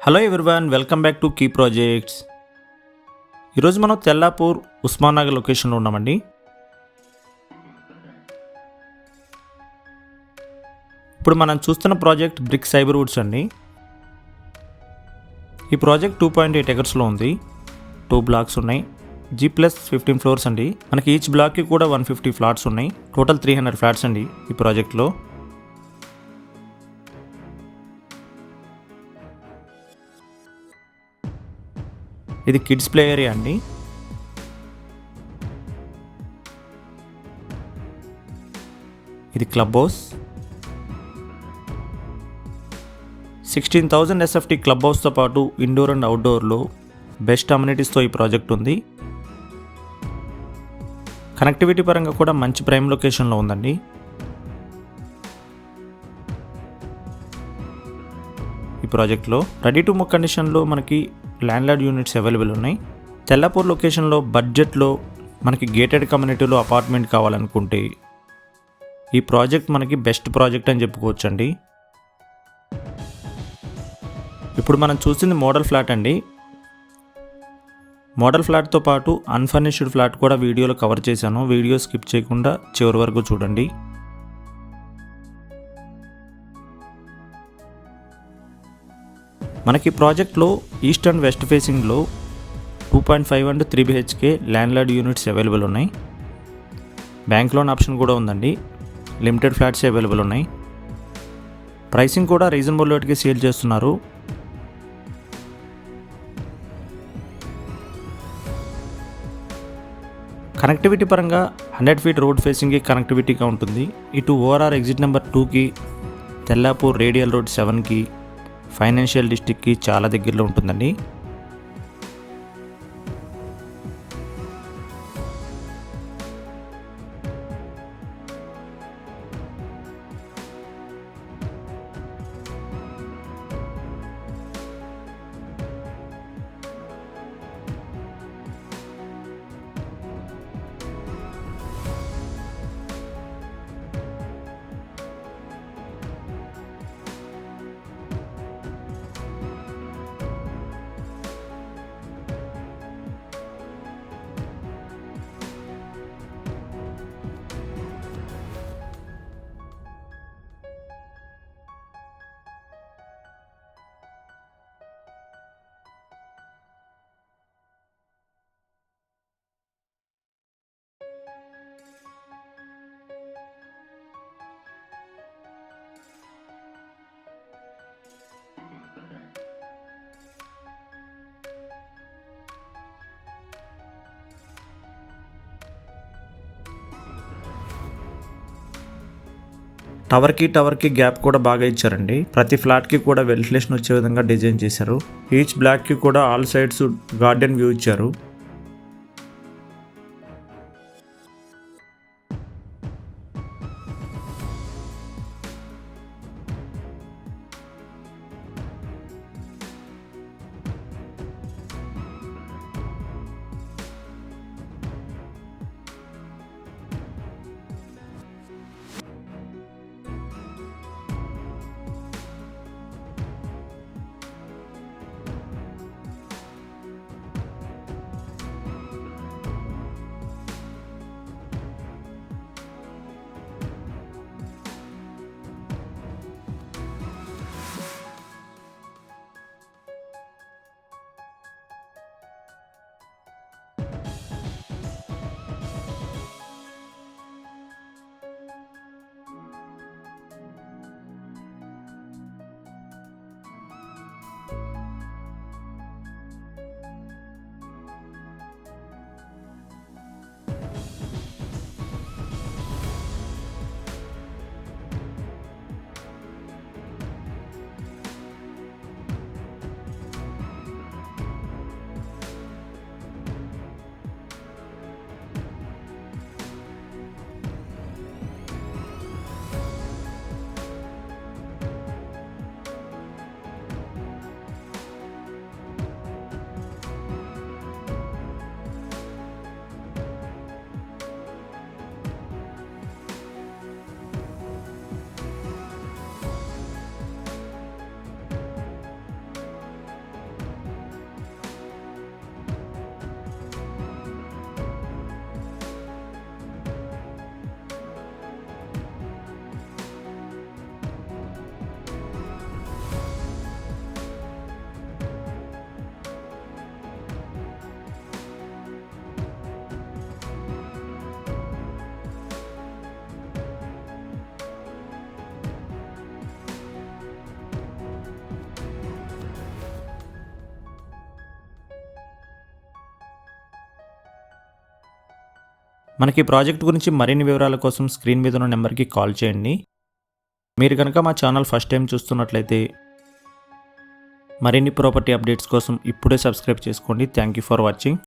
Hello everyone, welcome back to key projects. ఈరోజు మనం తెల్లాపూర్ ఉస్మాన్ నగర్ లొకేషన్లో ఉన్నామండి. ఇప్పుడు మనం చూస్తున్న ప్రాజెక్ట్ బ్రిక్ సైబర్ వుడ్స్ అండి. ఈ ప్రాజెక్ట్ 2.8 ఎకర్స్లో ఉంది. 2 బ్లాక్స్ ఉన్నాయి. G+15 ఫ్లోర్స్ అండి. మనకి ఈచ్ బ్లాక్కి కూడా 150 ఫ్లాట్స్ ఉన్నాయి. టోటల్ 300 ఫ్లాట్స్ అండి ఈ ప్రాజెక్ట్లో. ఇది కిడ్స్ ప్లే ఏరియా అండి. ఇది క్లబ్ హౌస్. 16,000 SFT క్లబ్ హౌస్తో పాటు ఇండోర్ అండ్ అవుట్డోర్లో బెస్ట్ అమ్యూనిటీస్తో ఈ ప్రాజెక్ట్ ఉంది. కనెక్టివిటీ పరంగా కూడా మంచి ప్రైమ్ లొకేషన్లో ఉందండి. ఈ ప్రాజెక్ట్లో రెడీ టు మూవ్ కండిషన్లో మనకి ల్యాండ్లార్డ్ యూనిట్స్ అవైలబుల్ ఉన్నాయి. తెల్లాపూర్ లొకేషన్లో బడ్జెట్లో మనకి గేటెడ్ కమ్యూనిటీలో అపార్ట్మెంట్ కావాలనుకుంటే ఈ ప్రాజెక్ట్ మనకి బెస్ట్ ప్రాజెక్ట్ అని చెప్పుకోవచ్చండి. ఇప్పుడు మనం చూసింది మోడల్ ఫ్లాట్ అండి. మోడల్ ఫ్లాట్తో పాటు అన్ఫర్నిష్డ్ ఫ్లాట్ కూడా వీడియోలో కవర్ చేశాను. వీడియో స్కిప్ చేయకుండా చివరి వరకు చూడండి. మనకి ప్రాజెక్ట్లో ఈస్ట్ అండ్ వెస్ట్ ఫేసింగ్లో 2.5 and 3 BHK landlord units available ఉన్నాయి. బ్యాంక్ లోన్ ఆప్షన్ కూడా ఉందండి. లిమిటెడ్ ఫ్లాట్స్ అవైలబుల్ ఉన్నాయి. ప్రైసింగ్ కూడా రీజనబుల్ రేట్కి సేల్ చేస్తున్నారు. కనెక్టివిటీ పరంగా 100 ఫీట్ రోడ్ ఫేసింగ్కి కనెక్టివిటీగా ఉంటుంది. ఇటు ఓఆర్ఆర్ ఎగ్జిట్ నెంబర్ 2కి, తెల్లాపూర్ రేడియల్ రోడ్ 7కి, ఫైనాన్షియల్ డిస్ట్రిక్ట్కి చాలా దగ్గరలో ఉంటుందండి. టవర్కి గ్యాప్ కూడా బాగా ఇచ్చారండి. ప్రతి ఫ్లాట్కి కూడా వెంటిలేషన్ వచ్చే విధంగా డిజైన్ చేశారు. ఈచ్ బ్లాక్కి కూడా ఆల్ సైడ్స్ గార్డెన్ వ్యూ ఇచ్చారు. మనకి ఈ ప్రాజెక్ట్ గురించి మరిన్ని వివరాల కోసం స్క్రీన్ మీద ఉన్న నెంబర్కి కాల్ చేయండి. మీరు కనుక మా ఛానల్ ఫస్ట్ టైం చూస్తున్నట్లయితే మరిన్ని ప్రాపర్టీ అప్డేట్స్ కోసం ఇప్పుడే సబ్స్క్రైబ్ చేసుకోండి. Thank you for watching.